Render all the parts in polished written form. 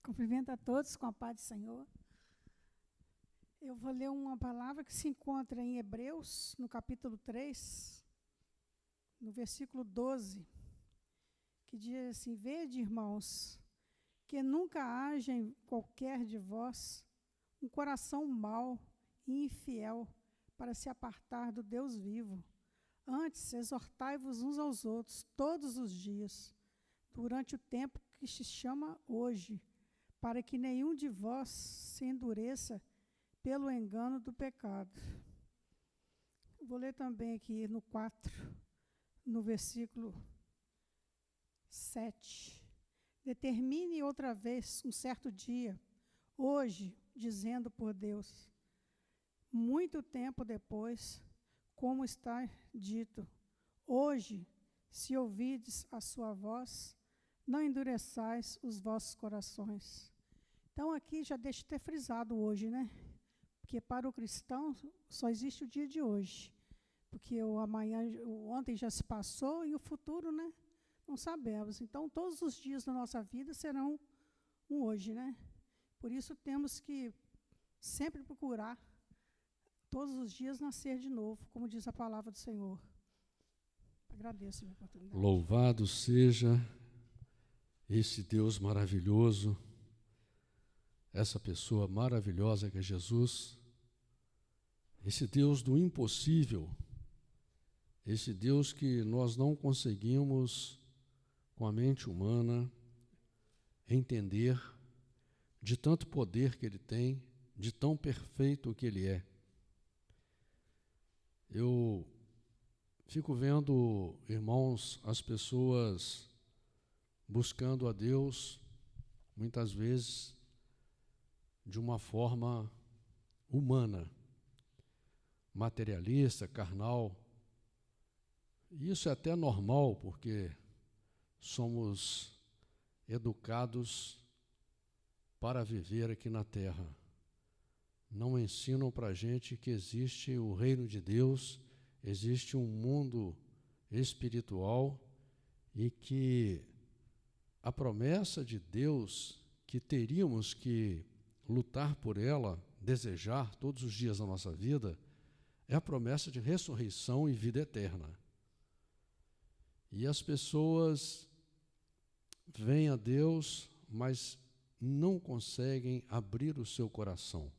Cumprimento a todos com a paz do Senhor. Eu vou ler uma palavra que se encontra em Hebreus, no capítulo 3, no versículo 12, que diz assim: Vede, irmãos, que nunca haja em qualquer de vós um coração mau e infiel para se apartar do Deus vivo. Antes, exortai-vos uns aos outros todos os dias, durante o tempo que se chama hoje, para que nenhum de vós se endureça pelo engano do pecado. Vou ler também aqui no 4, no versículo 7. Determine outra vez um certo dia, hoje, dizendo por Deus, muito tempo depois, como está dito, hoje, se ouvides a sua voz, não endureçais os vossos corações. Então, aqui já deixa de ter frisado hoje, né? Porque para o cristão só existe o dia de hoje. Porque o amanhã, o ontem já se passou e o futuro, né? Não sabemos. Então, todos os dias da nossa vida serão um hoje, né? Por isso, temos que sempre procurar, todos os dias, nascer de novo, como diz a palavra do Senhor. Agradeço a minha oportunidade. Louvado seja esse Deus maravilhoso, essa pessoa maravilhosa que é Jesus, esse Deus do impossível, esse Deus que nós não conseguimos, com a mente humana, entender de tanto poder que Ele tem, de tão perfeito que Ele é. Eu fico vendo, irmãos, as pessoas buscando a Deus, muitas vezes, de uma forma humana, materialista, carnal. E isso é até normal, porque somos educados para viver aqui na terra. Não ensinam para a gente que existe o reino de Deus, existe um mundo espiritual e que a promessa de Deus que teríamos que lutar por ela, desejar todos os dias da nossa vida, é a promessa de ressurreição e vida eterna. E as pessoas veem a Deus, mas não conseguem abrir o seu coração.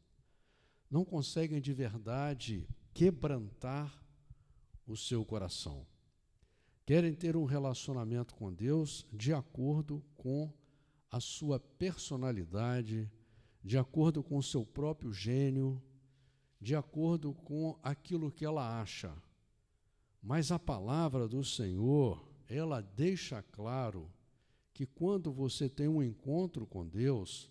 Não conseguem de verdade quebrantar o seu coração. Querem ter um relacionamento com Deus de acordo com a sua personalidade, de acordo com o seu próprio gênio, de acordo com aquilo que ela acha. Mas a palavra do Senhor, ela deixa claro que quando você tem um encontro com Deus,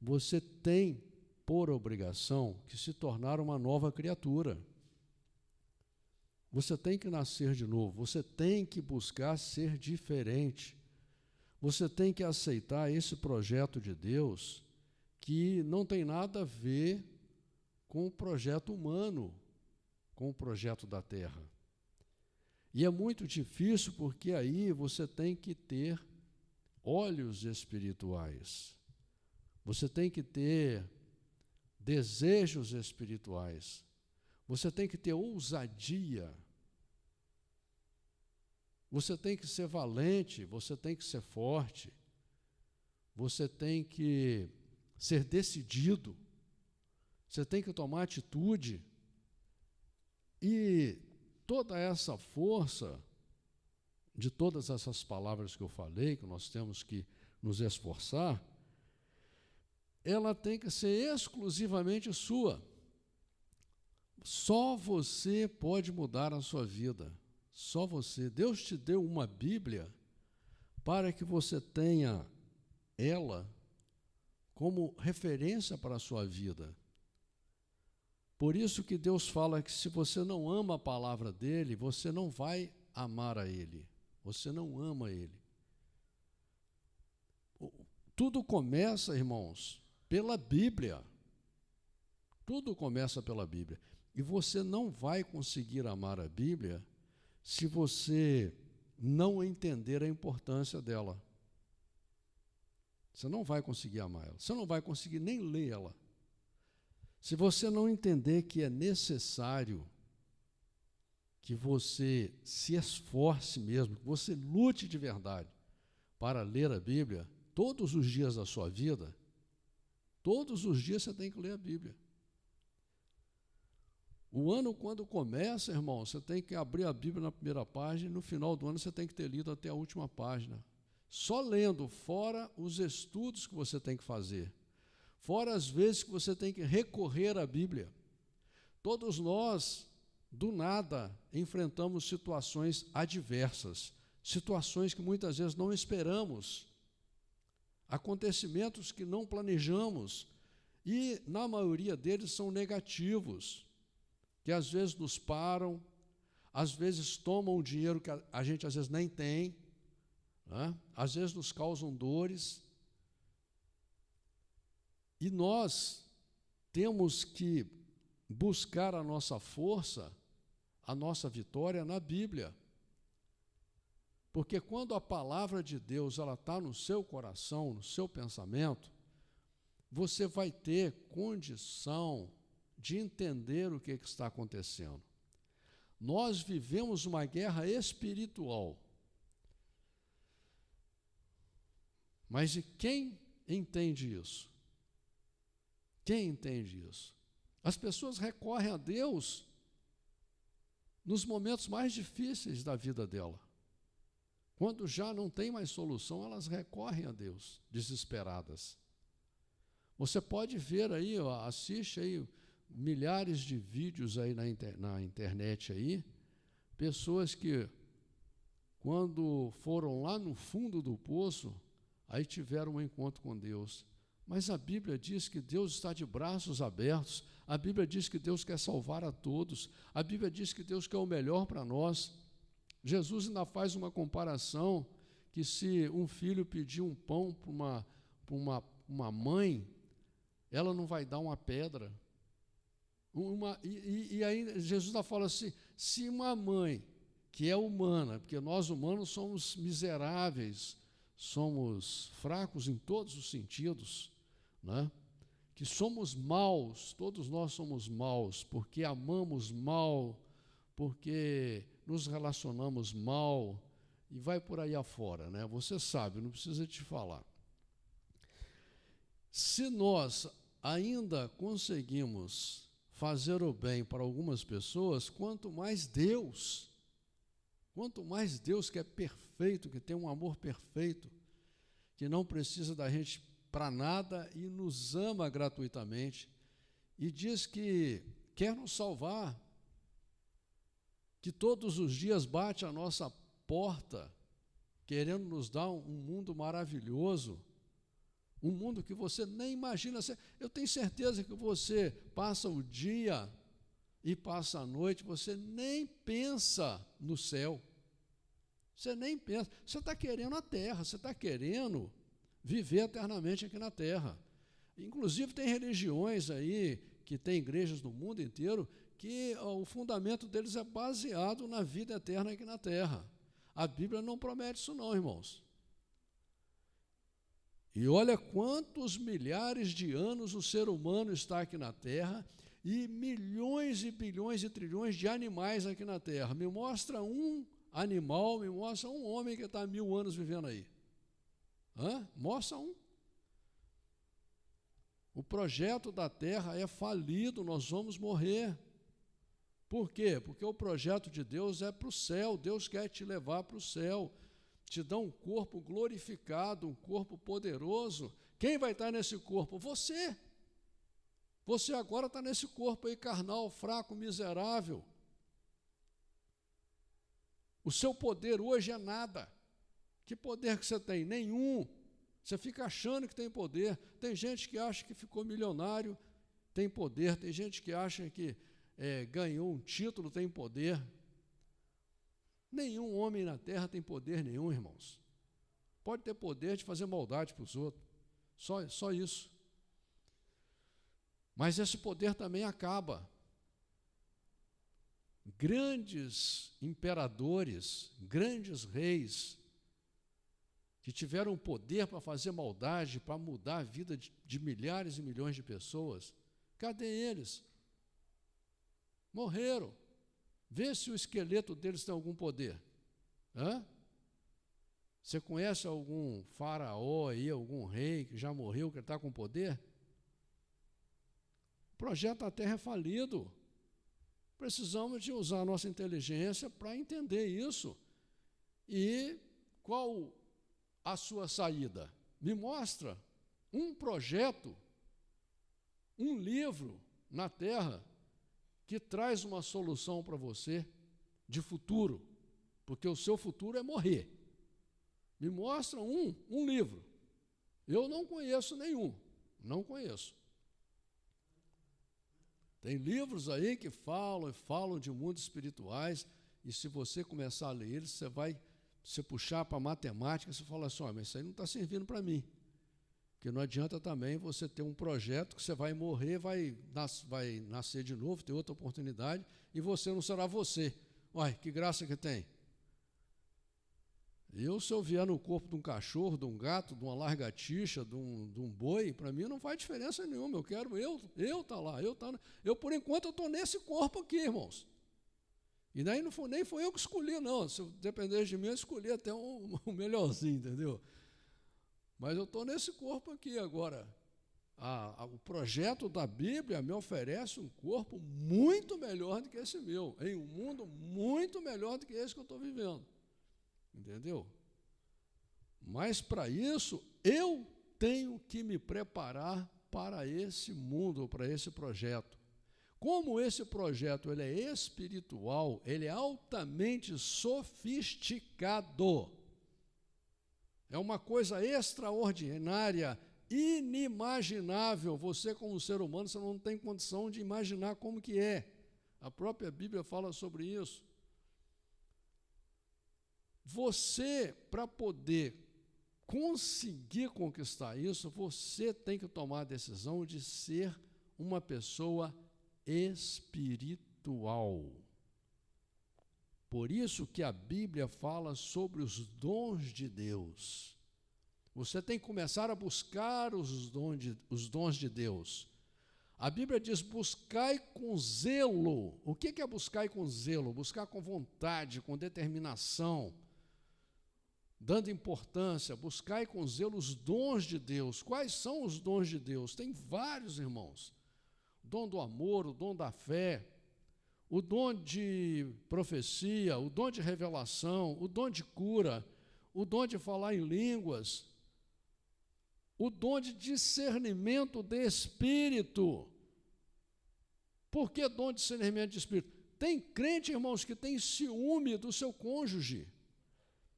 você tem por obrigação que se tornar uma nova criatura. Você tem que nascer de novo, você tem que buscar ser diferente. Você tem que aceitar esse projeto de Deus que não tem nada a ver com o projeto humano, com o projeto da terra. E é muito difícil porque aí você tem que ter olhos espirituais. Você tem que ter desejos espirituais. Você tem que ter ousadia. Você tem que ser valente, você tem que ser forte. Você tem que ser decidido. Você tem que tomar atitude. E toda essa força de todas essas palavras que eu falei, que nós temos que nos esforçar, ela tem que ser exclusivamente sua. Só você pode mudar a sua vida. Só você. Deus te deu uma Bíblia para que você tenha ela como referência para a sua vida. Por isso que Deus fala que se você não ama a palavra dele, você não vai amar a ele. Você não ama ele. Tudo começa, irmãos, pela Bíblia. Tudo começa pela Bíblia. E você não vai conseguir amar a Bíblia se você não entender a importância dela. Você não vai conseguir amar ela. Você não vai conseguir nem ler ela. Se você não entender que é necessário que você se esforce mesmo, que você lute de verdade para ler a Bíblia todos os dias da sua vida, todos os dias você tem que ler a Bíblia. O ano, quando começa, irmão, você tem que abrir a Bíblia na primeira página e no final do ano você tem que ter lido até a última página. Só lendo, fora os estudos que você tem que fazer, fora as vezes que você tem que recorrer à Bíblia. Todos nós, do nada, enfrentamos situações adversas, situações que muitas vezes não esperamos, acontecimentos que não planejamos, e na maioria deles são negativos, que às vezes nos param, às vezes tomam o dinheiro que a gente às vezes nem tem, né? Às vezes nos causam dores, e nós temos que buscar a nossa força, a nossa vitória na Bíblia. Porque quando a palavra de Deus ela está no seu coração, no seu pensamento, você vai ter condição de entender o que está acontecendo. Nós vivemos uma guerra espiritual. Mas e quem entende isso? Quem entende isso? As pessoas recorrem a Deus nos momentos mais difíceis da vida dela. Quando já não tem mais solução, elas recorrem a Deus, desesperadas. Você pode ver aí, assiste aí milhares de vídeos aí na internet aí, pessoas que, quando foram lá no fundo do poço, aí tiveram um encontro com Deus. Mas a Bíblia diz que Deus está de braços abertos, a Bíblia diz que Deus quer salvar a todos, a Bíblia diz que Deus quer o melhor para nós. Jesus ainda faz uma comparação que se um filho pedir um pão para uma mãe, ela não vai dar uma pedra. E aí Jesus ainda fala assim, se uma mãe que é humana, porque nós humanos somos miseráveis, somos fracos em todos os sentidos, né? Que somos maus, todos nós somos maus, porque amamos mal, porque nos relacionamos mal, e vai por aí afora, né? Você sabe, não precisa te falar. Se nós ainda conseguimos fazer o bem para algumas pessoas, quanto mais Deus que é perfeito, que tem um amor perfeito, que não precisa da gente para nada e nos ama gratuitamente, e diz que quer nos salvar, que todos os dias bate à nossa porta, querendo nos dar um mundo maravilhoso, um mundo que você nem imagina. Eu tenho certeza que você passa o dia e passa a noite, você nem pensa no céu, você nem pensa, você está querendo a terra, você está querendo viver eternamente aqui na terra. Inclusive tem religiões aí, que tem igrejas no mundo inteiro, que o fundamento deles é baseado na vida eterna aqui na terra. A Bíblia não promete isso não, irmãos. E olha quantos milhares de anos o ser humano está aqui na terra, e milhões e bilhões e trilhões de animais aqui na terra. Me mostra um animal, me mostra um homem que está há 1000 anos vivendo aí. Mostra um. O projeto da terra é falido, nós vamos morrer. Por quê? Porque o projeto de Deus é para o céu, Deus quer te levar para o céu, te dá um corpo glorificado, um corpo poderoso. Quem vai estar nesse corpo? Você. Você agora está nesse corpo aí carnal, fraco, miserável. O seu poder hoje é nada. Que poder que você tem? Nenhum. Você fica achando que tem poder. Tem gente que acha que ficou milionário, tem poder. Tem gente que acha que ganhou um título, tem poder. Nenhum homem na terra tem poder nenhum, irmãos. Pode ter poder de fazer maldade para os outros. Só isso. Mas esse poder também acaba. Grandes imperadores, grandes reis, que tiveram poder para fazer maldade, para mudar a vida de milhares e milhões de pessoas, cadê eles? Morreram. Vê se o esqueleto deles tem algum poder. Hã? Você conhece algum faraó aí, algum rei que já morreu, que está com poder? O projeto da Terra é falido. Precisamos de usar a nossa inteligência para entender isso. E qual a sua saída? Me mostra um projeto, um livro na Terra que traz uma solução para você de futuro, porque o seu futuro é morrer. Me mostra um livro. Eu não conheço nenhum, não conheço. Tem livros aí que falam de mundos espirituais, e se você começar a ler eles, você vai se puxar para a matemática, você fala assim, mas isso aí não está servindo para mim. Porque não adianta também você ter um projeto que você vai morrer, vai nascer de novo, ter outra oportunidade, e você não será você. Olha, que graça que tem. Se eu vier no corpo de um cachorro, de um gato, de uma lagartixa, de um boi, para mim não faz diferença nenhuma. Eu quero eu tá lá, por enquanto eu estou nesse corpo aqui, irmãos. E daí nem foi eu que escolhi, não. Se eu dependesse de mim, eu escolhi até um melhorzinho, entendeu? Mas eu estou nesse corpo aqui agora. O projeto da Bíblia me oferece um corpo muito melhor do que esse meu, em um mundo muito melhor do que esse que eu estou vivendo. Entendeu? Mas para isso, eu tenho que me preparar para esse mundo, para esse projeto. Como esse projeto ele é espiritual, ele é altamente sofisticado. É uma coisa extraordinária, inimaginável. Você, como ser humano, você não tem condição de imaginar como que é. A própria Bíblia fala sobre isso. Você, para poder conseguir conquistar isso, você tem que tomar a decisão de ser uma pessoa espiritual. Por isso que a Bíblia fala sobre os dons de Deus. Você tem que começar a buscar os dons de Deus. A Bíblia diz, buscai com zelo. O que é buscar com zelo? Buscar com vontade, com determinação, dando importância, buscai com zelo os dons de Deus. Quais são os dons de Deus? Tem vários, irmãos. O dom do amor, o dom da fé, o dom de profecia, o dom de revelação, o dom de cura, o dom de falar em línguas, o dom de discernimento de espírito. Por que dom de discernimento de espírito? Tem crente, irmãos, que tem ciúme do seu cônjuge.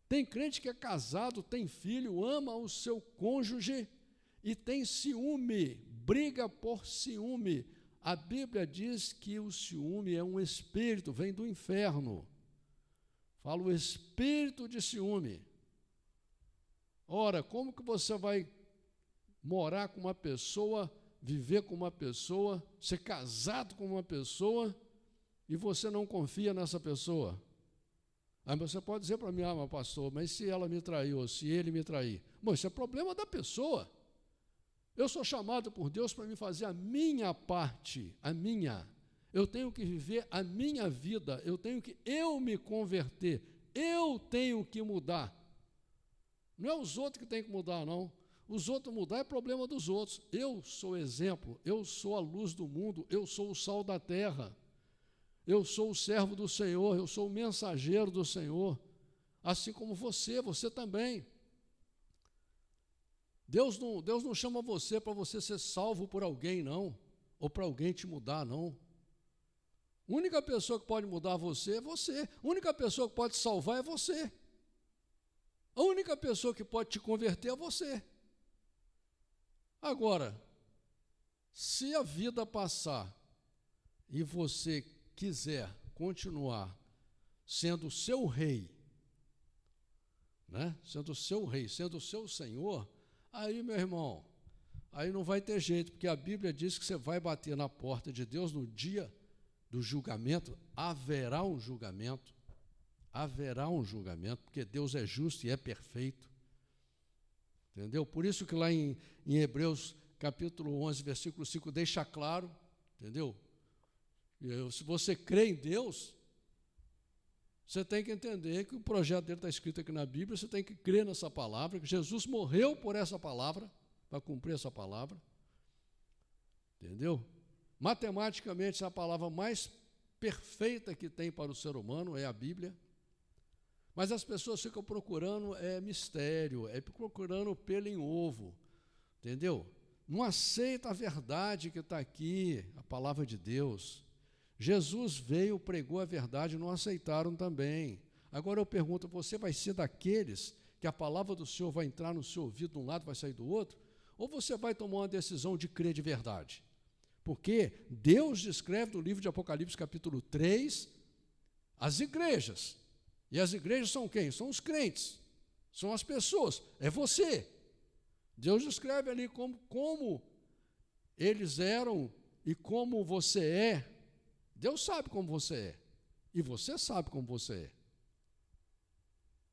Tem crente que é casado, tem filho, ama o seu cônjuge e tem ciúme, briga por ciúme. A Bíblia diz que o ciúme é um espírito, vem do inferno. Fala o espírito de ciúme. Ora, como que você vai morar com uma pessoa, viver com uma pessoa, ser casado com uma pessoa e você não confia nessa pessoa? Aí você pode dizer para mim, mas pastor, mas se ela me traiu, ou se ele me trair? Bom, isso é problema da pessoa. Eu sou chamado por Deus para me fazer a minha parte, a minha. Eu tenho que viver a minha vida, eu tenho que me converter, eu tenho que mudar. Não é os outros que têm que mudar, não. Os outros mudar é problema dos outros. Eu sou exemplo, eu sou a luz do mundo, eu sou o sal da terra. Eu sou o servo do Senhor, eu sou o mensageiro do Senhor, assim como você também. Deus não chama você para você ser salvo por alguém, não, ou para alguém te mudar, não. A única pessoa que pode mudar você é você. A única pessoa que pode te salvar é você. A única pessoa que pode te converter é você. Agora, se a vida passar e você quiser continuar sendo o seu rei, né? Sendo o seu rei, sendo o seu senhor, aí, meu irmão, aí não vai ter jeito, porque a Bíblia diz que você vai bater na porta de Deus no dia do julgamento, haverá um julgamento, porque Deus é justo e é perfeito. entendeu? Por isso que lá em Hebreus, capítulo 11, versículo 5, deixa claro, entendeu? Se você crê em Deus, você tem que entender que o projeto dele está escrito aqui na Bíblia, você tem que crer nessa palavra, que Jesus morreu por essa palavra, para cumprir essa palavra, entendeu? Matematicamente, a palavra mais perfeita que tem para o ser humano é a Bíblia, mas as pessoas ficam procurando mistério, procurando pelo em ovo, entendeu? Não aceita a verdade que está aqui, a palavra de Deus. Jesus veio, pregou a verdade, não aceitaram também. Agora eu pergunto, você vai ser daqueles que a palavra do Senhor vai entrar no seu ouvido de um lado e vai sair do outro? Ou você vai tomar uma decisão de crer de verdade? Porque Deus descreve no livro de Apocalipse, capítulo 3, as igrejas. E as igrejas são quem? São os crentes, são as pessoas, é você. Deus descreve ali como eles eram e como você é. Deus sabe como você é, e você sabe como você é.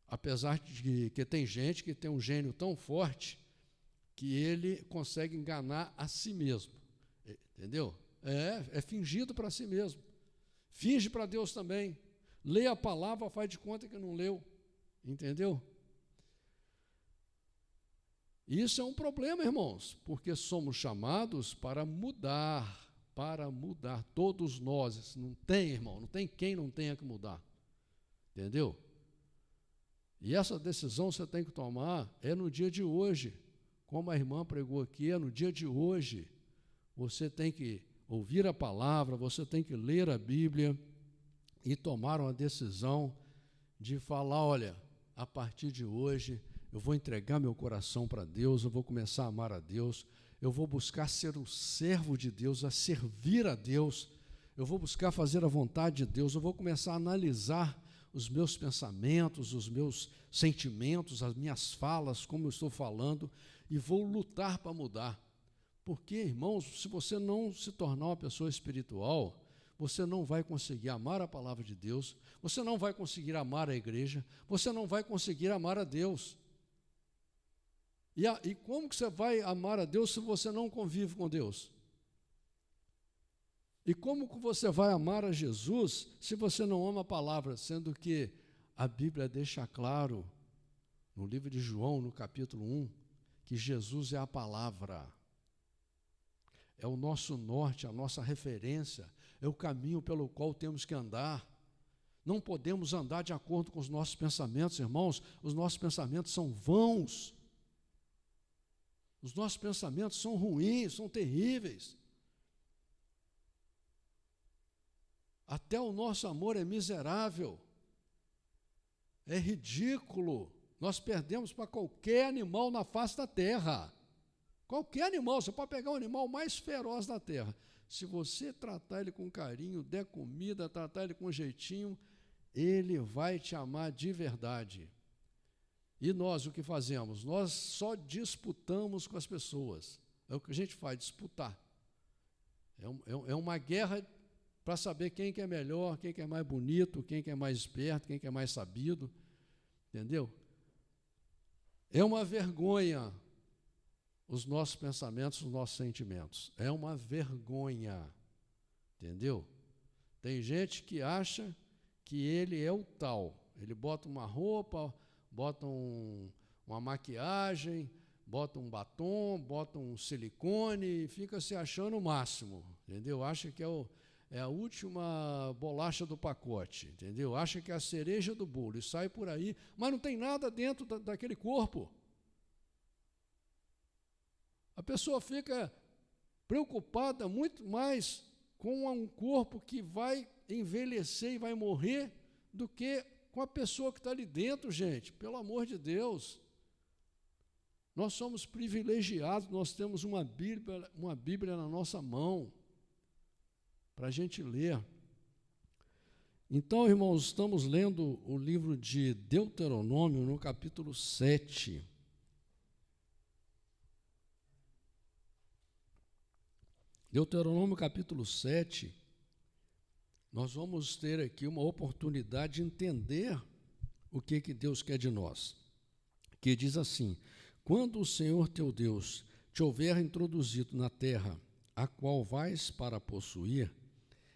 Apesar de que tem gente que tem um gênio tão forte que ele consegue enganar a si mesmo, entendeu? É fingido para si mesmo, finge para Deus também, lê a palavra, faz de conta que não leu, entendeu? Isso é um problema, irmãos, porque somos chamados para mudar, todos nós. Não tem, irmão, não tem quem não tenha que mudar, entendeu? E essa decisão você tem que tomar no dia de hoje, como a irmã pregou aqui, no dia de hoje. Você tem que ouvir a palavra, você tem que ler a Bíblia e tomar uma decisão de falar, olha, a partir de hoje eu vou entregar meu coração para Deus, eu vou começar a amar a Deus, eu vou buscar ser um servo de Deus, a servir a Deus, eu vou buscar fazer a vontade de Deus, eu vou começar a analisar os meus pensamentos, os meus sentimentos, as minhas falas, como eu estou falando, e vou lutar para mudar. Porque, irmãos, se você não se tornar uma pessoa espiritual, você não vai conseguir amar a palavra de Deus, você não vai conseguir amar a igreja, você não vai conseguir amar a Deus. E como que você vai amar a Deus se você não convive com Deus? E como que você vai amar a Jesus se você não ama a palavra, sendo que a Bíblia deixa claro, no livro de João, no capítulo 1, que Jesus é a palavra, é o nosso norte, a nossa referência, é o caminho pelo qual temos que andar. Não podemos andar de acordo com os nossos pensamentos, irmãos, os nossos pensamentos são vãos, os nossos pensamentos são ruins, são terríveis. Até o nosso amor é miserável, é ridículo. Nós perdemos para qualquer animal na face da terra. Qualquer animal, você pode pegar o animal mais feroz da terra. Se você tratar ele com carinho, der comida, tratar ele com jeitinho, ele vai te amar de verdade. E nós, o que fazemos? Nós só disputamos com as pessoas. É o que a gente faz, disputar. É uma guerra para saber quem que é melhor, quem que é mais bonito, quem que é mais esperto, quem que é mais sabido, entendeu? É uma vergonha os nossos pensamentos, os nossos sentimentos. É uma vergonha, entendeu? Tem gente que acha que ele é o tal. Ele bota uma roupa, bota uma maquiagem, bota um batom, bota um silicone e fica se achando o máximo, entendeu? Acha que é a última bolacha do pacote, entendeu? Acha que é a cereja do bolo e sai por aí, mas não tem nada dentro daquele corpo. A pessoa fica preocupada muito mais com um corpo que vai envelhecer e vai morrer do que com a pessoa que está ali dentro, gente. Pelo amor de Deus. Nós somos privilegiados, nós temos uma Bíblia na nossa mão para a gente ler. Então, irmãos, estamos lendo o livro de Deuteronômio no capítulo 7. Deuteronômio capítulo 7, nós vamos ter aqui uma oportunidade de entender o que Deus quer de nós. Que diz assim: quando o Senhor teu Deus te houver introduzido na terra, a qual vais para possuir,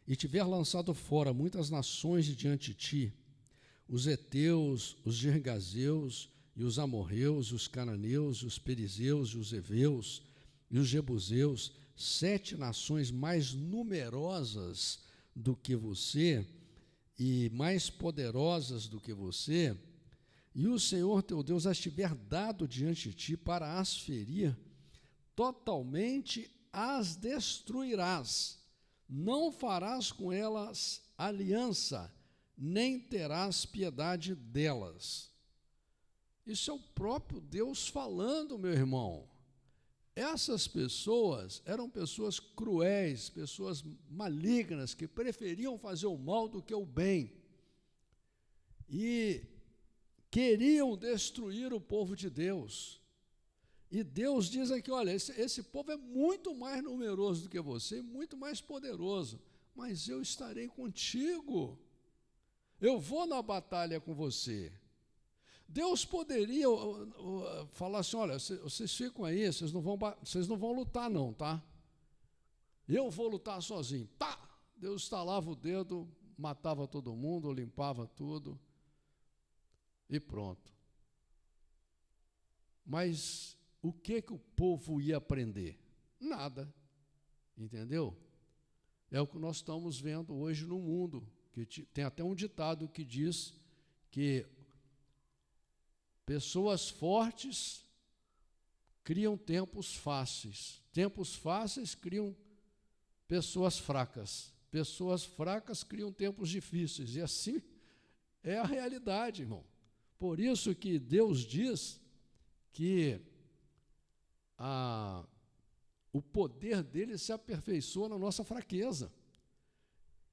e tiver lançado fora muitas nações de diante de ti, os heteus, os girgazeus, e os amorreus, os cananeus, os perizeus, e os heveus, e os jebuseus, 7 nações mais numerosas do que você, e mais poderosas do que você, e o Senhor teu Deus as tiver dado diante de ti para as ferir, totalmente as destruirás, não farás com elas aliança, nem terás piedade delas. Isso é o próprio Deus falando, meu irmão. Essas pessoas eram pessoas cruéis, pessoas malignas, que preferiam fazer o mal do que o bem. E queriam destruir o povo de Deus. E Deus diz aqui, olha, esse povo é muito mais numeroso do que você, muito mais poderoso, mas eu estarei contigo. Eu vou na batalha com você. Deus poderia falar assim, olha, vocês ficam aí, vocês não vão lutar não, tá? Eu vou lutar sozinho. Tá! Deus estalava o dedo, matava todo mundo, limpava tudo e pronto. Mas o que o povo ia aprender? Nada, entendeu? É o que nós estamos vendo hoje no mundo, que tem até um ditado que diz que pessoas fortes criam tempos fáceis criam pessoas fracas criam tempos difíceis, e assim é a realidade, irmão. Por isso que Deus diz que o poder dele se aperfeiçoa na nossa fraqueza.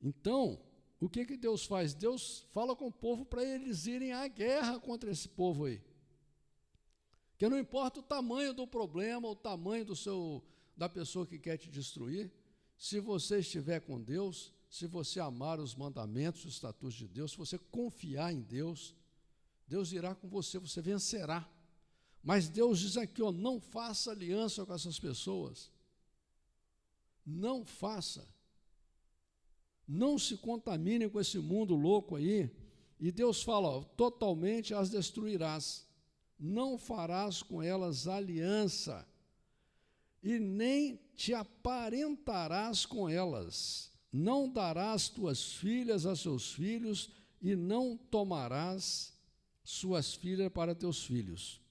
Então, o que Deus faz? Deus fala com o povo para eles irem à guerra contra esse povo aí. Que não importa o tamanho do problema, o tamanho da pessoa que quer te destruir, se você estiver com Deus, se você amar os mandamentos, os estatutos de Deus, se você confiar em Deus, Deus irá com você, você vencerá. Mas Deus diz aqui, não faça aliança com essas pessoas. Não faça. Não se contamine com esse mundo louco aí. E Deus fala, totalmente as destruirás. Não farás com elas aliança. E nem te aparentarás com elas. Não darás tuas filhas a seus filhos, e não tomarás suas filhas para teus filhos.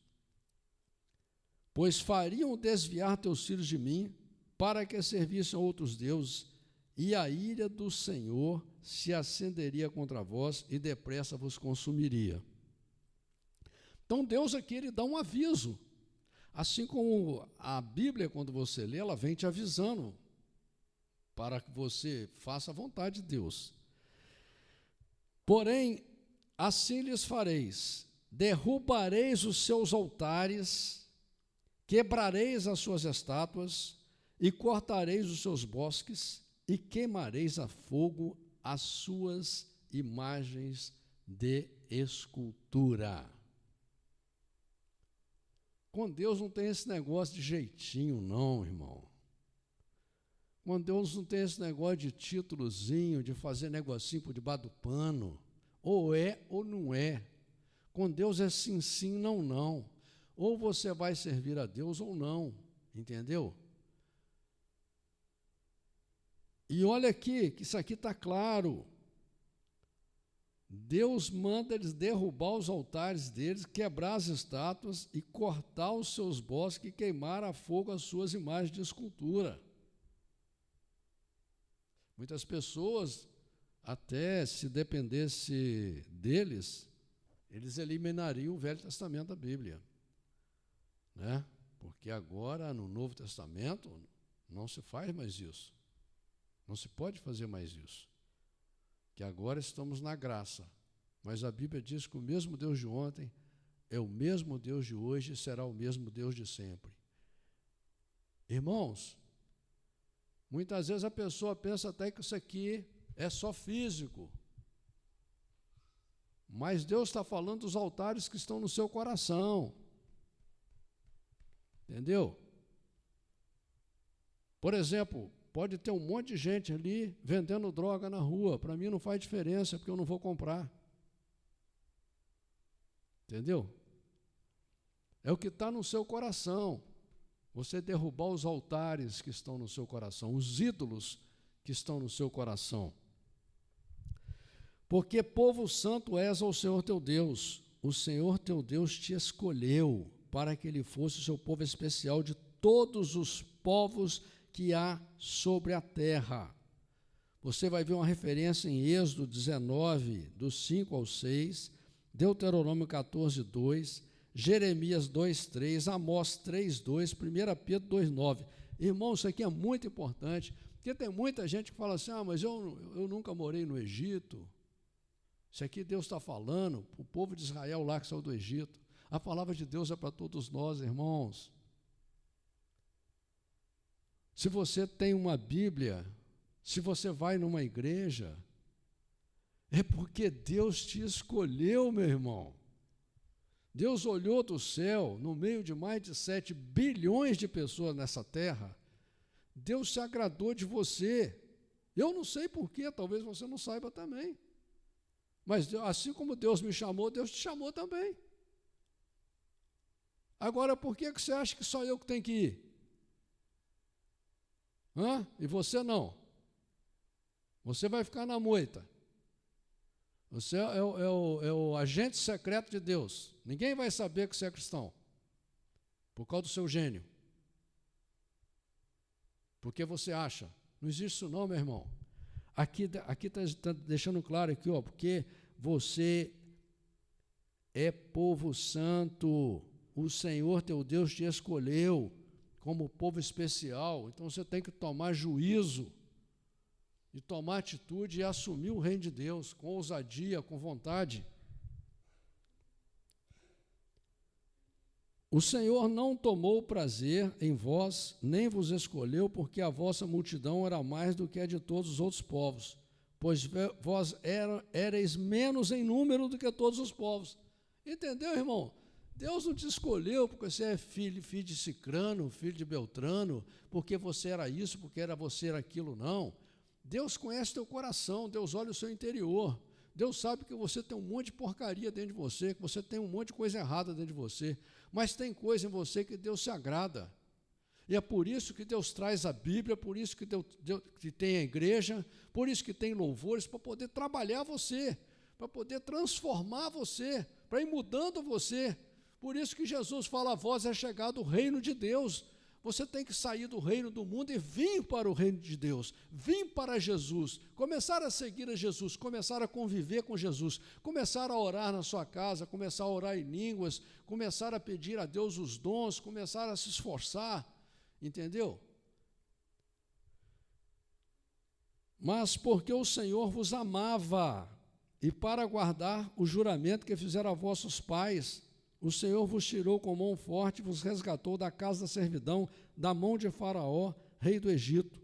Pois fariam desviar teus filhos de mim, para que servissem a outros deuses, e a ira do Senhor se acenderia contra vós, e depressa vos consumiria. Então Deus aqui, ele dá um aviso, assim como a Bíblia, quando você lê, ela vem te avisando, para que você faça a vontade de Deus. Porém, assim lhes fareis, derrubareis os seus altares, quebrareis as suas estátuas, e cortareis os seus bosques, e queimareis a fogo as suas imagens de escultura. Com Deus não tem esse negócio de jeitinho, não, irmão. Com Deus não tem esse negócio de títulozinho, de fazer negocinho por debaixo do pano. Ou é ou não é. Com Deus é sim, sim, não, não. Ou você vai servir a Deus ou não, entendeu? E olha aqui, que isso aqui está claro. Deus manda eles derrubar os altares deles, quebrar as estátuas e cortar os seus bosques e queimar a fogo as suas imagens de escultura. Muitas pessoas, até se dependesse deles, eles eliminariam o Velho Testamento da Bíblia, né? Porque agora, no Novo Testamento, não se faz mais isso. Não se pode fazer mais isso. Que agora estamos na graça. Mas a Bíblia diz que o mesmo Deus de ontem é o mesmo Deus de hoje e será o mesmo Deus de sempre. Irmãos, muitas vezes a pessoa pensa até que isso aqui é só físico. Mas Deus está falando dos altares que estão no seu coração. Entendeu? Por exemplo, pode ter um monte de gente ali vendendo droga na rua. Para mim não faz diferença, porque eu não vou comprar. Entendeu? É o que está no seu coração. Você derrubar os altares que estão no seu coração, os ídolos que estão no seu coração. Porque povo santo és ao Senhor teu Deus. O Senhor teu Deus te escolheu para que ele fosse o seu povo especial de todos os povos que há sobre a terra. Você vai ver uma referência em Êxodo 19, dos 5 ao 6, Deuteronômio 14, 2, Jeremias 2, 3, Amós 3, 2, 1 Pedro 2, 9. Irmão, isso aqui é muito importante, porque tem muita gente que fala assim, mas eu nunca morei no Egito. Isso aqui Deus está falando, o povo de Israel lá que saiu do Egito. A palavra de Deus é para todos nós, irmãos. Se você tem uma Bíblia, se você vai numa igreja, é porque Deus te escolheu, meu irmão. Deus olhou do céu, no meio de mais de 7 bilhões de pessoas nessa terra, Deus se agradou de você. Eu não sei porquê, talvez você não saiba também. Mas assim como Deus me chamou, Deus te chamou também. Agora, por que você acha que só eu que tenho que ir? E você não? Você vai ficar na moita. Você é o agente secreto de Deus. Ninguém vai saber que você é cristão, por causa do seu gênio. Porque você acha. Não existe isso não, meu irmão. Aqui está deixando claro aqui, porque você é povo santo. O Senhor teu Deus te escolheu como povo especial. Então você tem que tomar juízo e tomar atitude e assumir o reino de Deus com ousadia, com vontade. O Senhor não tomou prazer em vós, nem vos escolheu, porque a vossa multidão era mais do que a de todos os outros povos, pois vós éreis menos em número do que todos os povos. Entendeu, irmão? Deus não te escolheu porque você é filho de Cicrano, filho de Beltrano, porque você era isso, porque você era aquilo, não. Deus conhece teu coração, Deus olha o seu interior. Deus sabe que você tem um monte de porcaria dentro de você, que você tem um monte de coisa errada dentro de você, mas tem coisa em você que Deus se agrada. E é por isso que Deus traz a Bíblia, por isso que Deus que tem a igreja, por isso que tem louvores, para poder trabalhar você, para poder transformar você, para ir mudando você. Por isso que Jesus fala, a vós é chegado o reino de Deus. Você tem que sair do reino do mundo e vir para o reino de Deus, vir para Jesus, começar a seguir a Jesus, começar a conviver com Jesus, começar a orar na sua casa, começar a orar em línguas, começar a pedir a Deus os dons, começar a se esforçar, entendeu? Mas porque o Senhor vos amava, e para guardar o juramento que fizeram a vossos pais, o Senhor vos tirou com mão forte, vos resgatou da casa da servidão, da mão de Faraó, rei do Egito.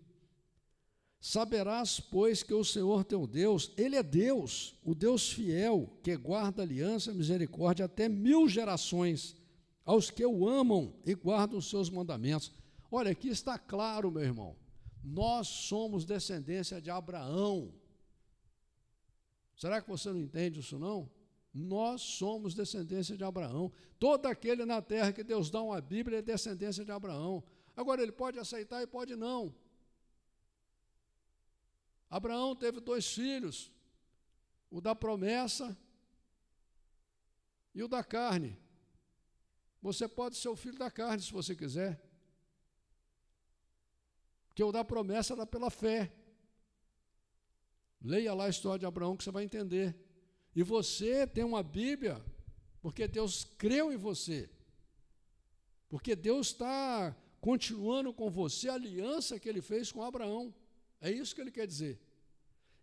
Saberás, pois, que o Senhor teu Deus, Ele é Deus, o Deus fiel, que guarda aliança e misericórdia até 1000 gerações, aos que o amam e guardam os seus mandamentos. Olha, aqui está claro, meu irmão, nós somos descendência de Abraão. Será que você não entende isso, não? Nós somos descendência de Abraão. Todo aquele na terra que Deus dá uma Bíblia é descendência de Abraão. Agora, ele pode aceitar e pode não. Abraão teve 2 filhos, o da promessa e o da carne. Você pode ser o filho da carne, se você quiser. Porque o da promessa era pela fé. Leia lá a história de Abraão que você vai entender. E você tem uma Bíblia, porque Deus creu em você. Porque Deus está continuando com você a aliança que Ele fez com Abraão. É isso que Ele quer dizer.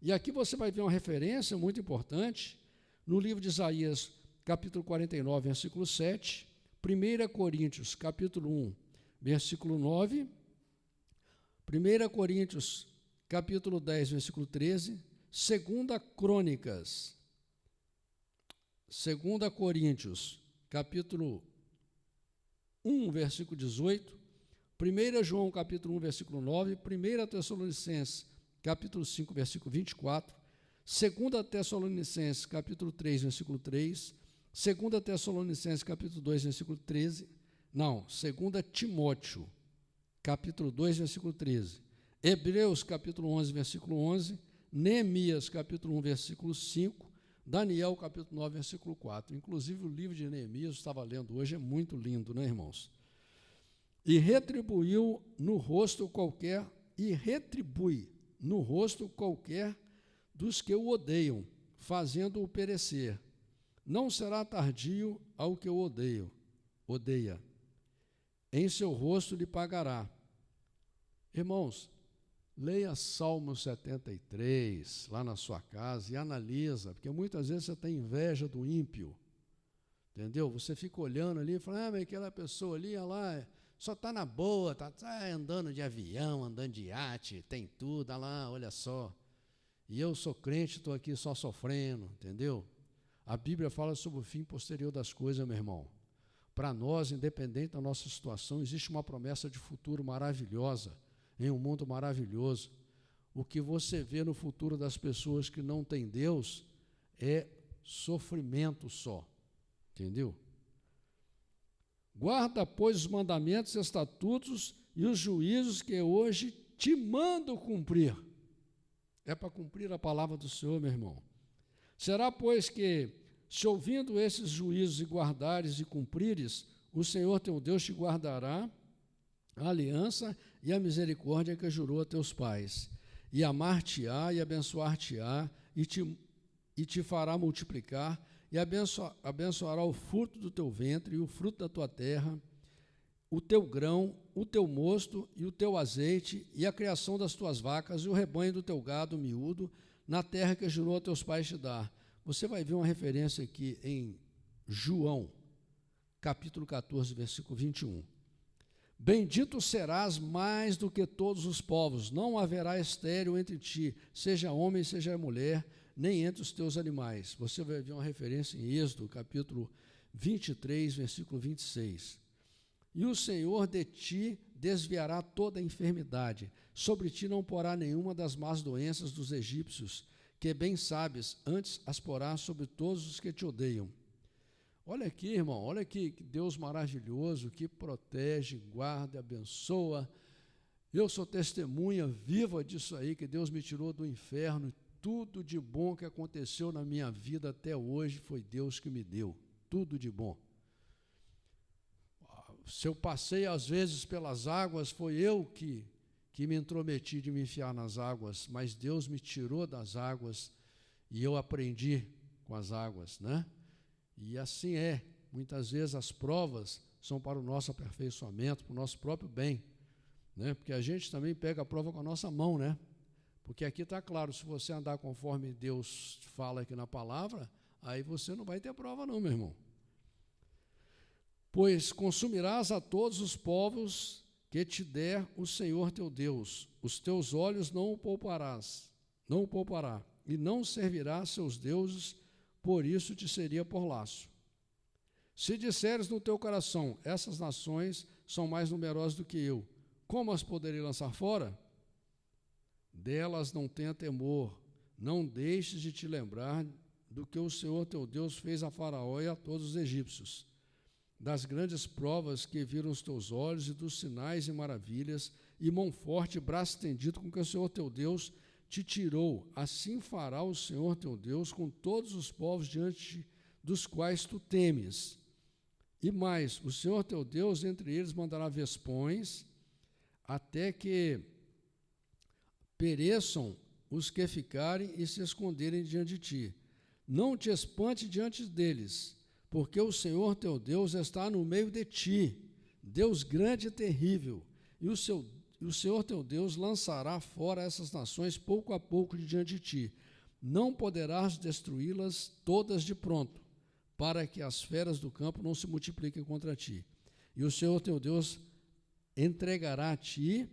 E aqui você vai ver uma referência muito importante, no livro de Isaías, capítulo 49, versículo 7, 1 Coríntios, capítulo 1, versículo 9, 1 Coríntios, capítulo 10, versículo 13, 2 Crônicas, 2 Coríntios, capítulo 1, versículo 18, 1 João, capítulo 1, versículo 9, 1 Tessalonicenses, capítulo 5, versículo 24, 2 Tessalonicenses, capítulo 3, versículo 3, 2 Tessalonicenses, capítulo 2, versículo 13, não, 2 Timóteo, capítulo 2, versículo 13, Hebreus, capítulo 11, versículo 11, Neemias, capítulo 1, versículo 5, Daniel, capítulo 9, versículo 4. Inclusive, o livro de Neemias, eu estava lendo hoje, é muito lindo, né, irmãos? E retribui no rosto qualquer dos que o odeiam, fazendo-o perecer. Não será tardio ao que o odeia. Em seu rosto lhe pagará. Irmãos, leia Salmo 73 lá na sua casa e analisa, porque muitas vezes você tem inveja do ímpio, entendeu? Você fica olhando ali e fala, mas aquela pessoa ali, lá, só está na boa, tá andando de avião, andando de iate, tem tudo, lá, olha só. E eu sou crente, estou aqui só sofrendo, entendeu? A Bíblia fala sobre o fim posterior das coisas, meu irmão. Para nós, independente da nossa situação, existe uma promessa de futuro maravilhosa, em um mundo maravilhoso. O que você vê no futuro das pessoas que não têm Deus é sofrimento só, entendeu? Guarda, pois, os mandamentos, estatutos e os juízos que hoje te mando cumprir. É para cumprir a palavra do Senhor, meu irmão. Será, pois, que, se ouvindo esses juízos e guardares e cumprires, o Senhor teu Deus te guardará a aliança e a misericórdia que jurou a teus pais, e amar-te-á e abençoar-te-á, e te fará multiplicar, e abençoará o fruto do teu ventre e o fruto da tua terra, o teu grão, o teu mosto e o teu azeite, e a criação das tuas vacas, e o rebanho do teu gado miúdo, na terra que jurou a teus pais te dar. Você vai ver uma referência aqui em João, capítulo 14, versículo 21. Bendito serás mais do que todos os povos, não haverá estéril entre ti, seja homem, seja mulher, nem entre os teus animais. Você vai ver uma referência em Êxodo, capítulo 23, versículo 26. E o Senhor de ti desviará toda a enfermidade, sobre ti não porá nenhuma das más doenças dos egípcios, que bem sabes, antes as porá sobre todos os que te odeiam. Olha aqui, irmão, olha que Deus maravilhoso, que protege, guarda, abençoa. Eu sou testemunha viva disso aí, que Deus me tirou do inferno. Tudo de bom que aconteceu na minha vida até hoje foi Deus que me deu. Tudo de bom. Se eu passei, às vezes, pelas águas, foi eu que me intrometi de me enfiar nas águas, mas Deus me tirou das águas e eu aprendi com as águas, né? E assim é, muitas vezes as provas são para o nosso aperfeiçoamento, para o nosso próprio bem, né? Porque a gente também pega a prova com a nossa mão, né? Porque aqui está claro, se você andar conforme Deus fala aqui na palavra, aí você não vai ter prova não, meu irmão. Pois consumirás a todos os povos que te der o Senhor teu Deus, os teus olhos não o poupará, e não servirás seus deuses, por isso te seria por laço. Se disseres no teu coração, essas nações são mais numerosas do que eu, como as poderei lançar fora? Delas não tenha temor, não deixes de te lembrar do que o Senhor teu Deus fez a Faraó e a todos os egípcios, das grandes provas que viram os teus olhos e dos sinais e maravilhas, e mão forte e braço estendido com que o Senhor teu Deus te tirou. Assim fará o Senhor teu Deus com todos os povos diante dos quais tu temes. E mais, o Senhor teu Deus entre eles mandará vespões, até que pereçam os que ficarem e se esconderem diante de ti. Não te espante diante deles, porque o Senhor teu Deus está no meio de ti, Deus grande e terrível, e o Senhor teu Deus lançará fora essas nações pouco a pouco de diante de ti. Não poderás destruí-las todas de pronto, para que as feras do campo não se multipliquem contra ti. E o Senhor teu Deus entregará a ti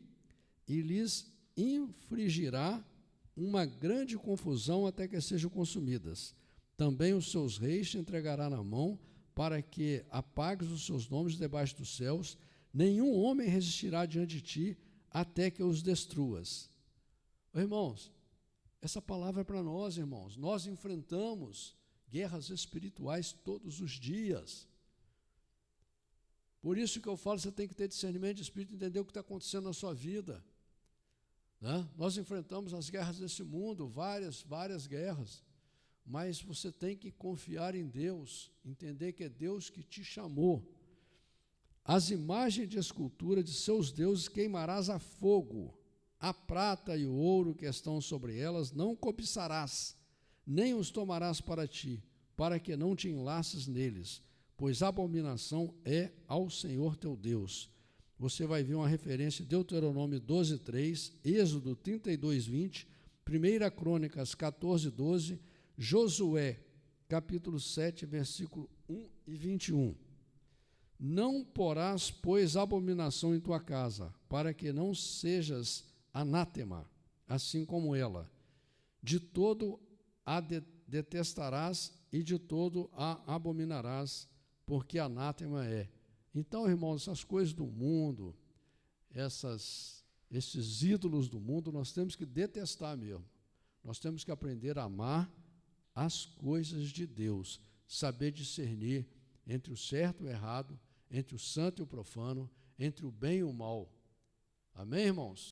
e lhes infligirá uma grande confusão até que sejam consumidas. Também os seus reis te entregará na mão, para que apagues os seus nomes debaixo dos céus, nenhum homem resistirá diante de ti, até que os destruas. Irmãos, essa palavra é para nós, irmãos. Nós enfrentamos guerras espirituais todos os dias. Por isso que eu falo, você tem que ter discernimento de espírito e entender o que está acontecendo na sua vida. Né? Nós enfrentamos as guerras desse mundo, várias guerras, mas você tem que confiar em Deus, entender que é Deus que te chamou. As imagens de escultura de seus deuses queimarás a fogo, a prata e o ouro que estão sobre elas não cobiçarás, nem os tomarás para ti, para que não te enlaces neles, pois abominação é ao Senhor teu Deus. Você vai ver uma referência em Deuteronômio 12:3, Êxodo 32:20, 1 Crônicas 14:12, Josué, capítulo 7, versículo 1 e 21. Não porás, pois, abominação em tua casa, para que não sejas anátema, assim como ela. De todo a detestarás e de todo a abominarás, porque anátema é. Então, irmãos, essas coisas do mundo, esses ídolos do mundo, nós temos que detestar mesmo. Nós temos que aprender a amar as coisas de Deus, saber discernir entre o certo e o errado, entre o santo e o profano, entre o bem e o mal. Amém, irmãos?